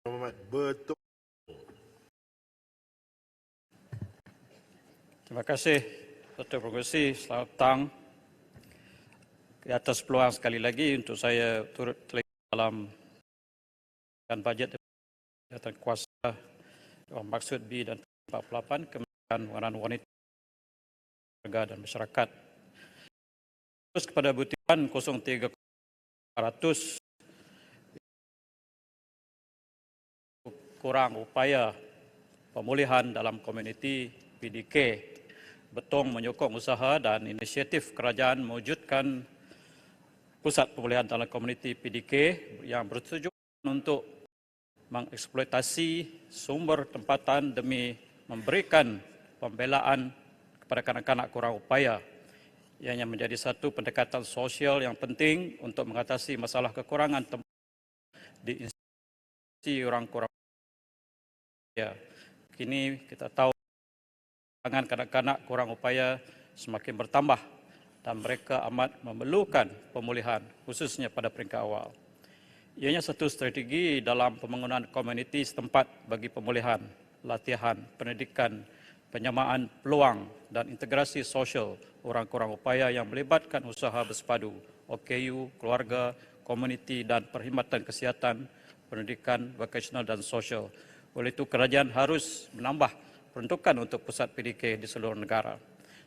Muhammad Betung. Terima kasih Dr. Pengerusi. Selamat petang. Di atas peluang sekali lagi untuk saya turut terlibat dalam bajet jabatan kuasa maksud B dan 48 Kementerian Pengurusan Wanita dan Masyarakat. Terus kepada butiran 0300 kurang upaya pemulihan dalam komuniti PDK. Betong menyokong usaha dan inisiatif kerajaan mewujudkan pusat pemulihan dalam komuniti PDK yang bertujuan untuk mengeksploitasi sumber tempatan demi memberikan pembelaan kepada kanak-kanak kurang upaya. Ianya menjadi satu pendekatan sosial yang penting untuk mengatasi masalah kekurangan tempat di institusi orang kurang upaya. Kini kita tahu kanak-kanak kurang upaya semakin bertambah dan mereka amat memerlukan pemulihan khususnya pada peringkat awal. Ianya satu strategi dalam pembangunan komuniti setempat bagi pemulihan, latihan, pendidikan, penyamaan peluang dan integrasi sosial orang kurang upaya yang melibatkan usaha bersepadu, OKU, keluarga, komuniti dan perkhidmatan kesihatan, pendidikan, vokasional dan sosial. Oleh itu kerajaan harus menambah peruntukan untuk pusat PDK di seluruh negara.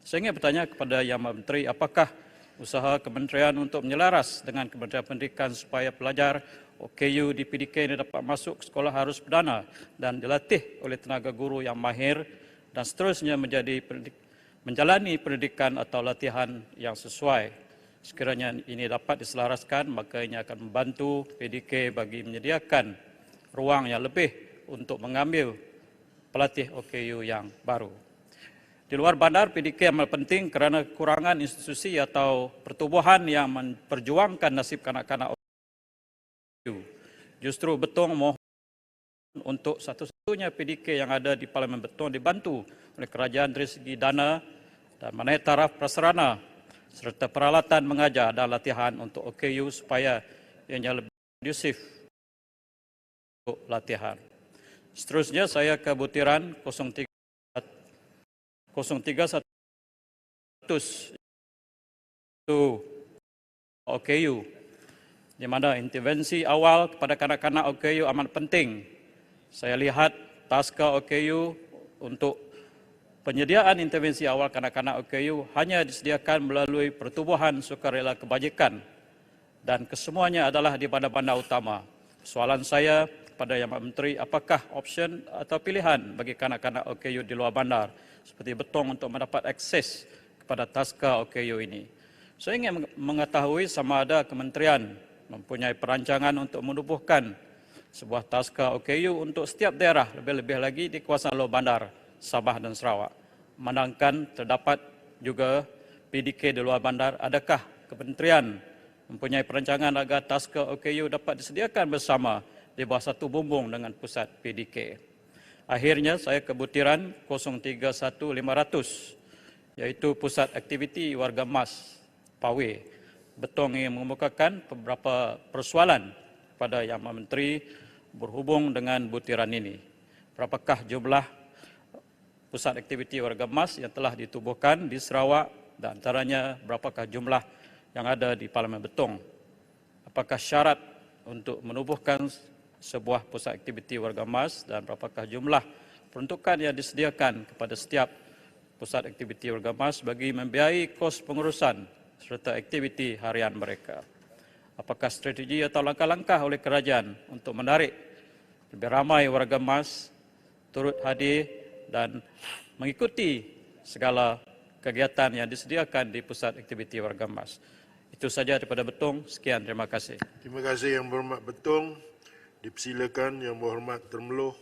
Saya ingin bertanya kepada Yang Menteri, apakah usaha kementerian untuk menyelaras dengan Kementerian Pendidikan supaya pelajar OKU di PDK ini dapat masuk ke sekolah harus perdana dan dilatih oleh tenaga guru yang mahir dan seterusnya menjalani pendidikan atau latihan yang sesuai. Sekiranya ini dapat diselaraskan, maka ini akan membantu PDK bagi menyediakan ruang yang lebih untuk mengambil pelatih OKU yang baru. Di luar bandar, PDK amat penting kerana kekurangan institusi atau pertubuhan yang memperjuangkan nasib kanak-kanak OKU. Justru Betong mohon untuk satu-satunya PDK yang ada di Parlimen Betong dibantu oleh kerajaan dari segi dana dan menaik taraf prasarana serta peralatan mengajar dan latihan untuk OKU supaya ianya lebih kondusif untuk latihan. Seterusnya saya ke butiran 0300 itu OKU, di mana intervensi awal kepada kanak-kanak OKU amat penting. Saya lihat taska OKU untuk penyediaan intervensi awal kanak-kanak OKU hanya disediakan melalui pertubuhan sukarela kebajikan dan kesemuanya adalah di bandar-bandar utama. Soalan saya kepada Yang Menteri, apakah option atau pilihan bagi kanak-kanak OKU di luar bandar seperti Betong untuk mendapat akses kepada taska OKU ini? Saya ingin mengetahui sama ada kementerian mempunyai perancangan untuk menubuhkan sebuah taska OKU untuk setiap daerah, lebih-lebih lagi di kawasan luar bandar Sabah dan Sarawak. Memandangkan terdapat juga PDK di luar bandar, adakah kementerian mempunyai perancangan agar taska OKU dapat disediakan bersama di bawah satu bumbung dengan pusat PDK. Akhirnya saya ke butiran 031500 iaitu pusat aktiviti warga emas Pawe. Betong ingin mengemukakan beberapa persoalan kepada Yang Menteri berhubung dengan butiran ini. Berapakah jumlah pusat aktiviti warga emas yang telah ditubuhkan di Sarawak dan antaranya berapakah jumlah yang ada di Parlimen Betong? Apakah syarat untuk menubuhkan sebuah pusat aktiviti warga emas dan berapakah jumlah peruntukan yang disediakan kepada setiap pusat aktiviti warga emas bagi membiayai kos pengurusan serta aktiviti harian mereka? Apakah strategi atau langkah-langkah oleh kerajaan untuk menarik lebih ramai warga emas turut hadir dan mengikuti segala kegiatan yang disediakan di pusat aktiviti warga emas? Itu saja daripada Betong. Sekian, terima kasih. Terima kasih Yang Berhormat Betung. Dipersilakan Yang Berhormat Termeloh.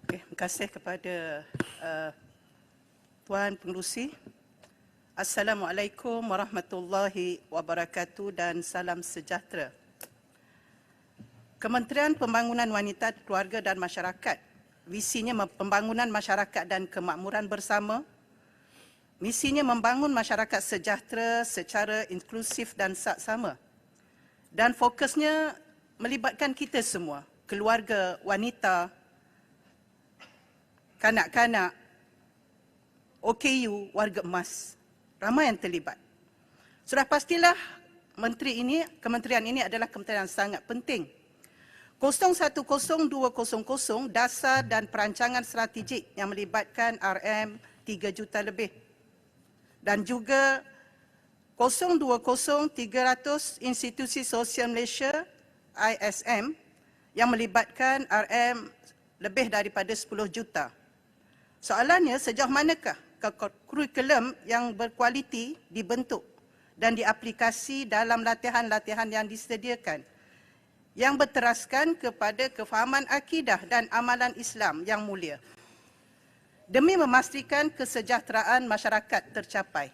Terima kasih kepada Tuan Pengerusi. Assalamualaikum warahmatullahi wabarakatuh dan salam sejahtera. Kementerian Pembangunan Wanita, Keluarga dan Masyarakat, visinya pembangunan masyarakat dan kemakmuran bersama misinya membangun masyarakat sejahtera secara inklusif dan saksama. Dan fokusnya melibatkan kita semua, keluarga, wanita, kanak-kanak, OKU, warga emas. Ramai yang terlibat. Sudah pastilah kementerian ini adalah kementerian yang sangat penting. 010200 dasar dan perancangan strategik yang melibatkan RM 3 juta lebih. Dan juga 020300 institusi sosial Malaysia ISM yang melibatkan RM lebih daripada 10 juta. Soalannya, sejauh manakah kurikulum yang berkualiti dibentuk dan diaplikasi dalam latihan-latihan yang disediakan yang berteraskan kepada kefahaman akidah dan amalan Islam yang mulia demi memastikan kesejahteraan masyarakat tercapai.